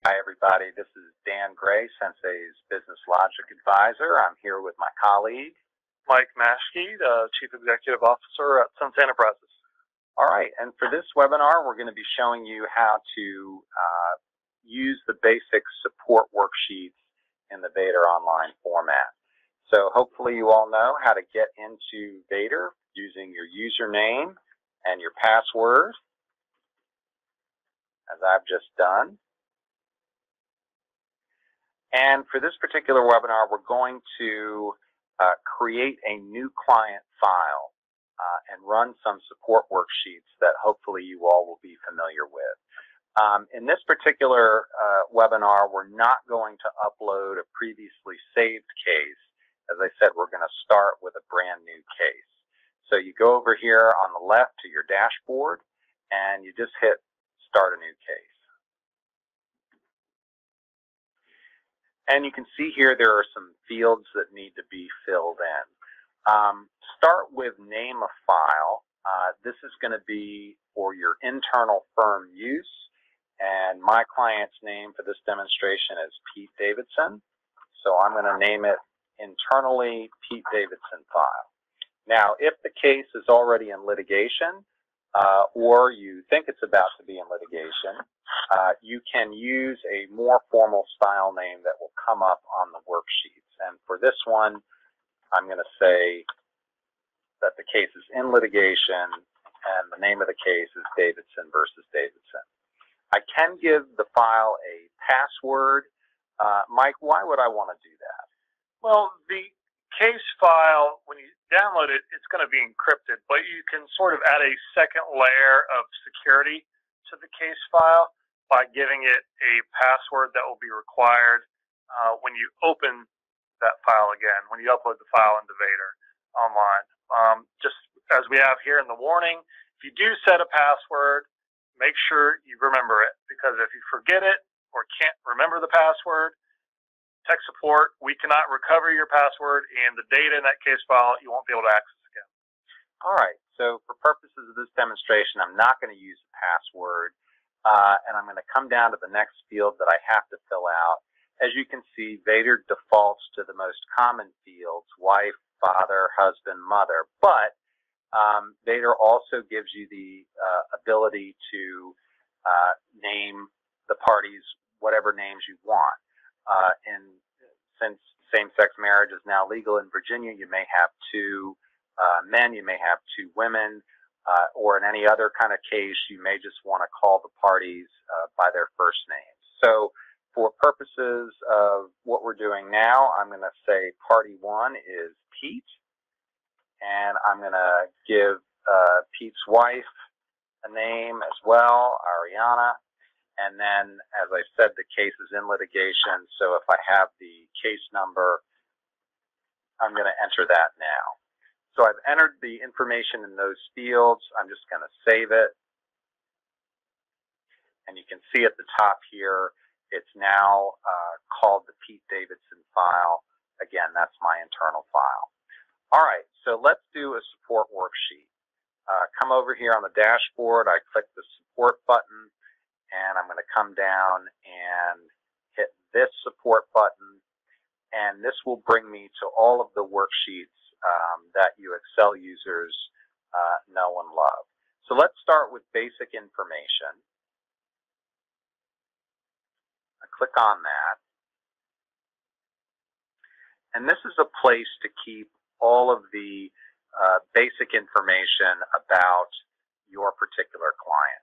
Hi everybody, this is Dan Gray, Sensei's Business Logic Advisor. I'm here with my colleague, Mike Maschke, the Chief Executive Officer at Sensei Enterprises. All right, and for this webinar, we're going to be showing you how to use the basic support worksheets in the VADER online format. So hopefully you all know how to get into VADER using your username and your password, as I've just done. And for this particular webinar, we're going to create a new client file and run some support worksheets that hopefully you all will be familiar with. In this particular webinar, we're not going to upload a previously saved case. As I said, we're going to start with a brand new case. So you go over here on the left to your dashboard, and you just hit Start a New Case. And you can see here there are some fields that need to be filled in. Start with name of file. This is going to be for your internal firm use, and my client's name for this demonstration is Pete Davidson. So I'm going to name it internally Pete Davidson file. Now, if the case is already in litigation, or you think it's about to be in litigation, you can use a more formal style name that will come up on the worksheets. And for this one, I'm going to say that the case is in litigation and the name of the case is Davidson versus Davidson. I can give the file a password. Mike, why would I want to do that? Well, the case file, when you download it, it's going to be encrypted, but you can sort of add a second layer of security to the case file by giving it a password that will be required when you open that file again, when you upload the file into VADER online. Just as we have here in the warning, if you do set a password, make sure you remember it, because if you forget it or can't remember the password, tech support, we cannot recover your password, and the data in that case file you won't be able to access again. All right, so for purposes of this demonstration, I'm not going to use a password, and I'm going to come down to the next field that I have to fill out. As you can see, VADER defaults to the most common fields, wife, father, husband, mother, but VADER also gives you the ability to name the parties whatever names you want. Since same-sex marriage is now legal in Virginia, you may have two men, you may have two women, or in any other kind of case, you may just want to call the parties by their first names. So for purposes of what we're doing now, I'm going to say party one is Pete, and I'm going to give Pete's wife a name as well, Ariana. And then, as I said, the case is in litigation, so if I have the case number, I'm going to enter that now. So I've entered the information in those fields. I'm just going to save it. And you can see at the top here, it's now called the Pete Davidson file. Again, that's my internal file. All right, so let's do a support worksheet. Come over here on the dashboard. I click the support button, and I'm going to come down and hit this support button, and this will bring me to all of the worksheets that you Excel users know and love. So let's start with basic information. I click on that, and this is a place to keep all of the basic information about your particular client.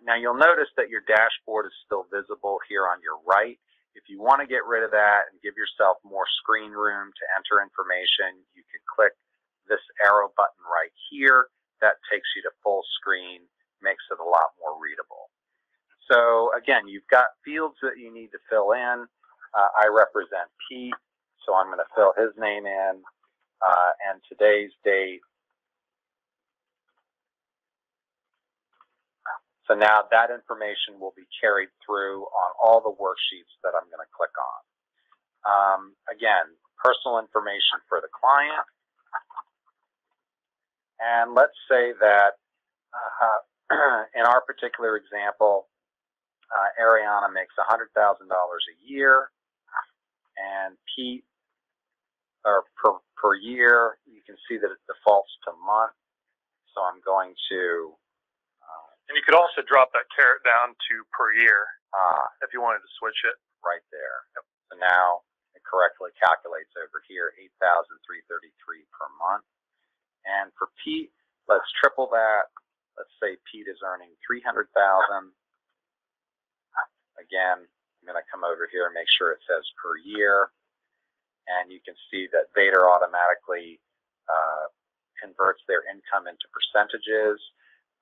Now you'll notice that your dashboard is still visible here on your right. If you want to get rid of that and give yourself more screen room to enter information, you can click this arrow button right here. That takes you to full screen, makes it a lot more readable. So again, you've got fields that you need to fill in. I represent Pete, so I'm going to fill his name in, and today's date. So now that information will be carried through on all the worksheets that I'm going to click on. Again, personal information for the client. And let's say that in our particular example, Ariana makes $100,000 a year, and Pete, or per year, you can see that it defaults to month. So I'm going to. And you could also drop that caret down to per year if you wanted to switch it. Right there. Yep. So now it correctly calculates over here $8,333 per month. And for Pete, let's triple that. Let's say Pete is earning $300,000. Again, I'm going to come over here and make sure it says per year. And you can see that VADER automatically converts their income into percentages.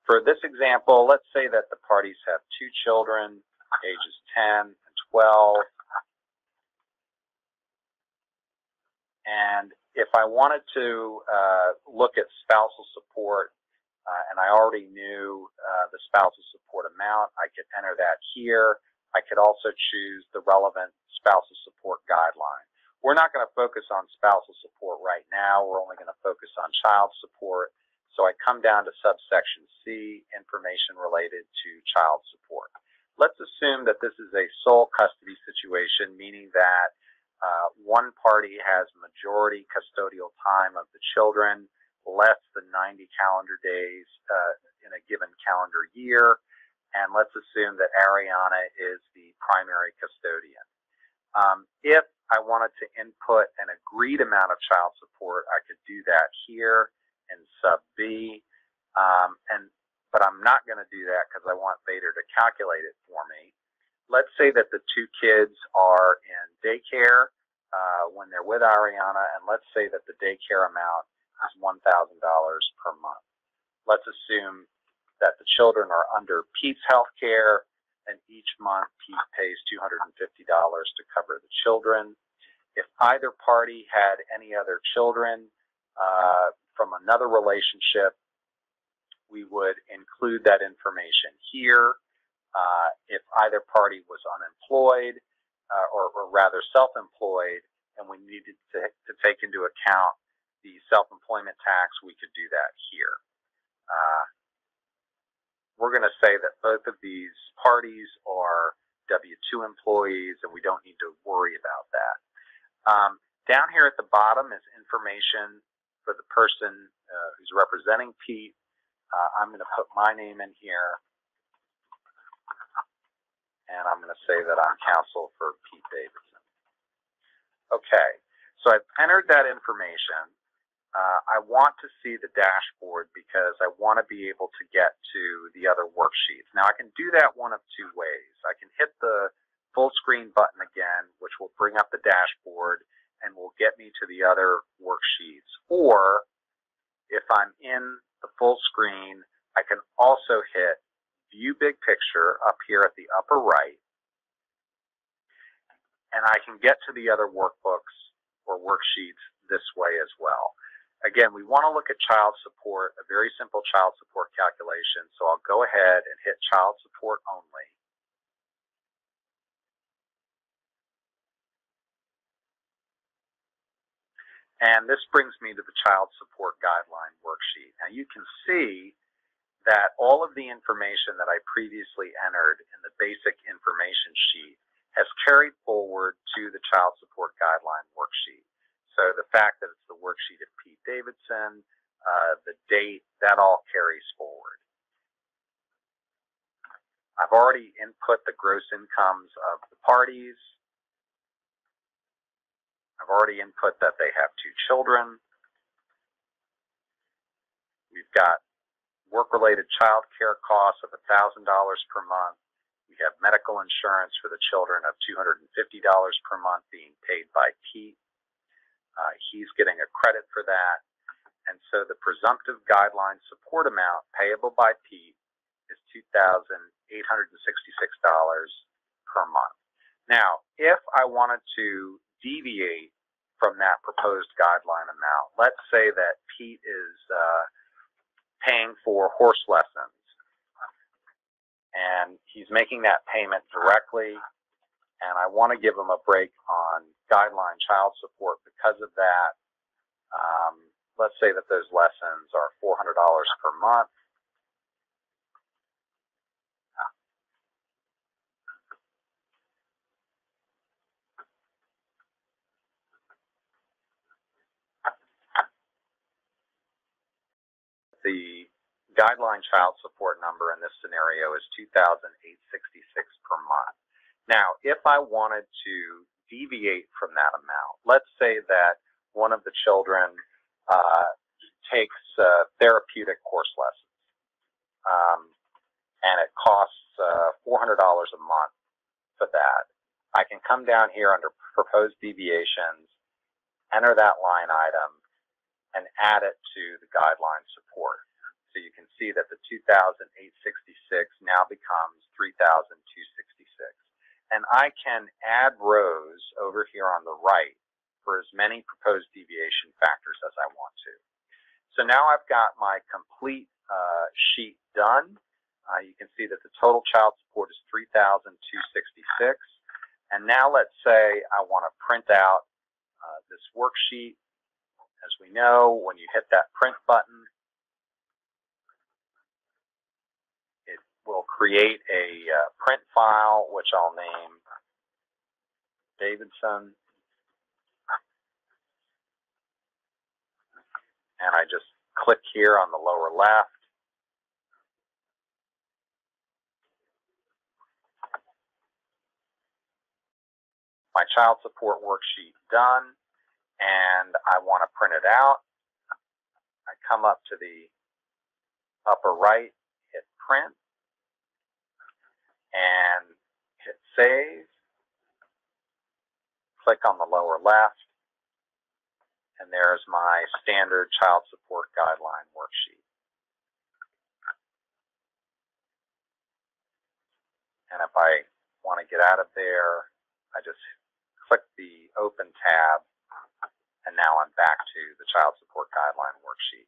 For this example, let's say that the parties have 2 children, ages 10 and 12. And if I wanted to look at spousal support, and I already knew the spousal support amount, I could enter that here. I could also choose the relevant spousal support guideline. We're not going to focus on spousal support right now. We're only going to focus on child support. So I come down to subsection C, information related to child support. Let's assume that this is a sole custody situation, meaning that one party has majority custodial time of the children, less than 90 calendar days in a given calendar year, and let's assume that Ariana is the primary custodian. If I wanted to input an agreed amount of child support, I could do that here in sub B, but I'm not going to do that because I want VADER to calculate it for me. Let's say that the 2 kids are in daycare when they're with Ariana, and let's say that the daycare amount is $1,000 per month. Let's assume that the children are under Pete's health care, and each month Pete pays $250 to cover the children. If either party had any other children from another relationship, we would include that information here. If either party was unemployed, or rather self-employed, and we needed to take into account the self-employment tax, we could do that here. We're going to say that both of these parties are W-2 employees, and we don't need to worry about that. Down here at the bottom is information for the person who's representing Pete. I'm going to put my name in here, and I'm going to say that I'm counsel for Pete Davidson. Okay, so I've entered that information. I want to see the dashboard because I want to be able to get to the other worksheets. Now, I can do that one of 2 ways. I can hit the full screen button again, which will bring up the dashboard and will get me to the other worksheets. Or if I'm in the full screen, I can also hit View Big Picture up here at the upper right, and I can get to the other workbooks or worksheets this way as well. Again, we want to look at child support, a very simple child support calculation, so I'll go ahead and hit child support only. And this brings me to the child support guideline worksheet. Now you can see that all of the information that I previously entered in the basic information sheet has carried forward to the child support guideline worksheet. So the fact that it's the worksheet of Pete Davidson, the date, that all carries forward. I've already input the gross incomes of the parties. I've already input that they have 2 children. We've got work-related child care costs of $1,000 per month. We have medical insurance for the children of $250 per month being paid by Pete. He's getting a credit for that. And so the presumptive guideline support amount payable by Pete is $2,866 per month. Now, if I wanted to deviate from that proposed guideline amount, let's say that Pete is paying for horse lessons, and he's making that payment directly, and I want to give him a break on guideline child support because of that. Let's say that those lessons are $400 per month. the guideline child support number in this scenario is $2,866 per month. Now, if I wanted to deviate from that amount, let's say that one of the children takes therapeutic course lessons, and it costs $400 a month for that. I can come down here under proposed deviations, enter that line item, and add it to the guideline support. So you can see that the $2,866 now becomes $3,266. And I can add rows over here on the right for as many proposed deviation factors as I want to. So now I've got my complete sheet done. You can see that the total child support is $3,266. And now let's say I want to print out this worksheet. As we know, when you hit that print button, it will create a print file, which I'll name Davidson. And I just click here on the lower left. My child support worksheet done, and I want to print it out. I come up to the upper right, hit print, and hit save. Click on the lower left, and there's my standard child support guideline worksheet. And if I want to get out of there, I just click the open tab, and now I'm back to the child support guideline worksheet.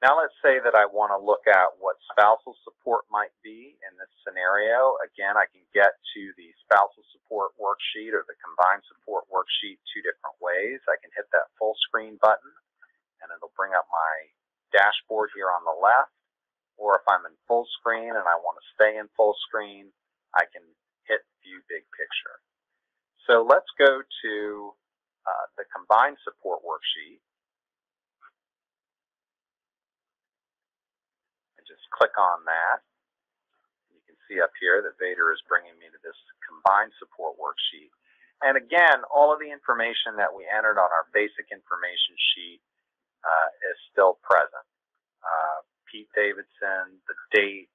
Now let's say that I want to look at what spousal support might be in this scenario. Again, I can get to the spousal support worksheet or the combined support worksheet two different ways. I can hit that full screen button, and it'll bring up my dashboard here on the left. Or if I'm in full screen and I want to stay in full screen, I can hit View Big Picture. So let's go to the combined support worksheet. And just click on that. You can see up here that VADER is bringing me to this combined support worksheet. And again, all of the information that we entered on our basic information sheet is still present. Pete Davidson, the date,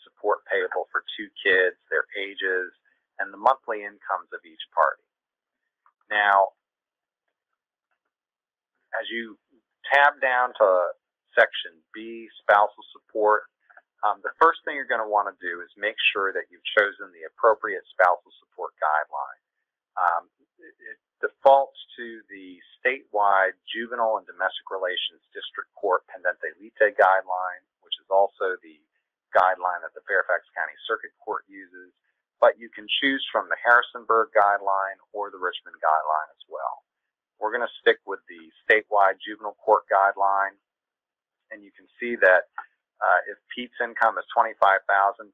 support payable for 2 kids, their ages, and the monthly incomes of each party. Now, as you tab down to section B, spousal support, the first thing you're going to want to do is make sure that you've chosen the appropriate spousal support guideline. It defaults to the statewide Juvenile and Domestic Relations District Court Pendente Lite guideline, which is also the guideline that the Fairfax County Circuit Court uses, but you can choose from the Harrisonburg guideline or the Richmond guideline as well. We're going to stick with the statewide juvenile court guideline, and you can see that if Pete's income is $25,000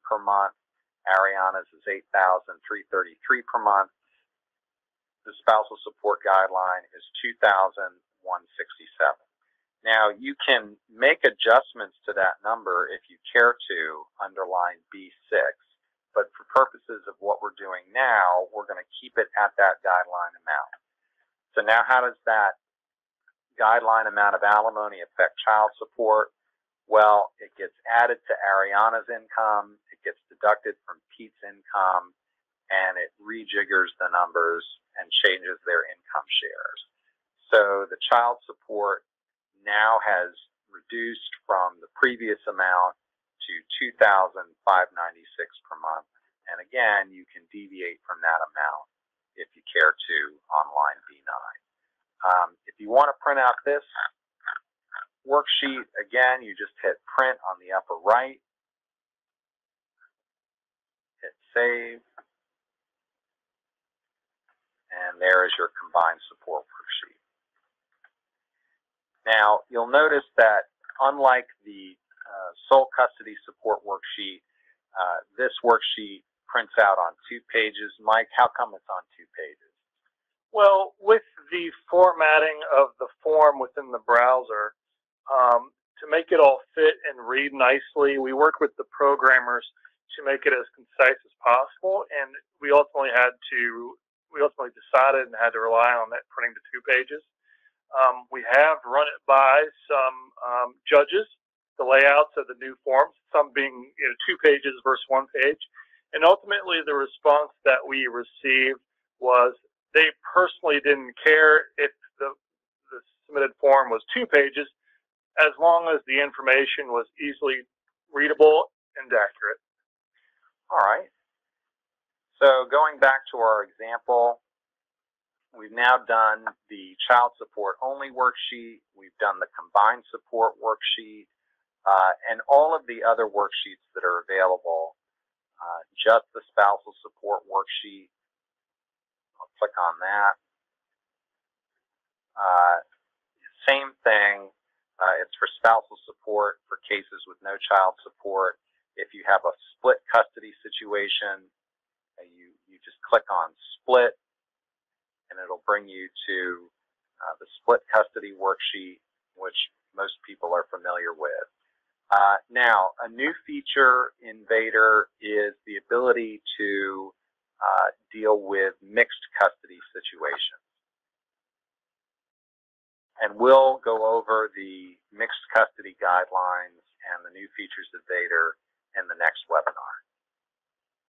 per month, Ariana's is $8,333 per month, the spousal support guideline is $2,167. Now, you can make adjustments to that number if you care to under line B6, but for purposes of what we're doing now, we're going to keep it at that guideline amount. So now how does that guideline amount of alimony affect child support? Well, it gets added to Ariana's income, it gets deducted from Pete's income, and it rejiggers the numbers and changes their income shares. So the child support now has reduced from the previous amount to $2,596 per month. And again, you can deviate from that amount if you care to on line B9. If you want to print out this worksheet, again, you just hit print on the upper right, hit save, and there is your combined support worksheet. Now, you'll notice that unlike the sole custody support worksheet, this worksheet prints out on 2 pages. Mike, how come it's on 2 pages? Well, with the formatting of the form within the browser, to make it all fit and read nicely, we worked with the programmers to make it as concise as possible, and we ultimately decided and had to rely on that printing to 2 pages. We have run it by some judges, the layouts of the new forms, some being 2 pages versus 1 page, and ultimately the response that we received was they personally didn't care if the submitted form was 2 pages, as long as the information was easily readable and accurate. All right. So going back to our example, we've now done the child support only worksheet, we've done the combined support worksheet, and all of the other worksheets that are available. Just the spousal support worksheet, I'll click on that. Same thing, it's for spousal support for cases with no child support. If you have a split custody situation, you just click on split, and it'll bring you to the split custody worksheet, which most people are familiar with. Now, a new feature in VADER is the ability to deal with mixed custody situations. And we'll go over the mixed custody guidelines and the new features of VADER in the next webinar.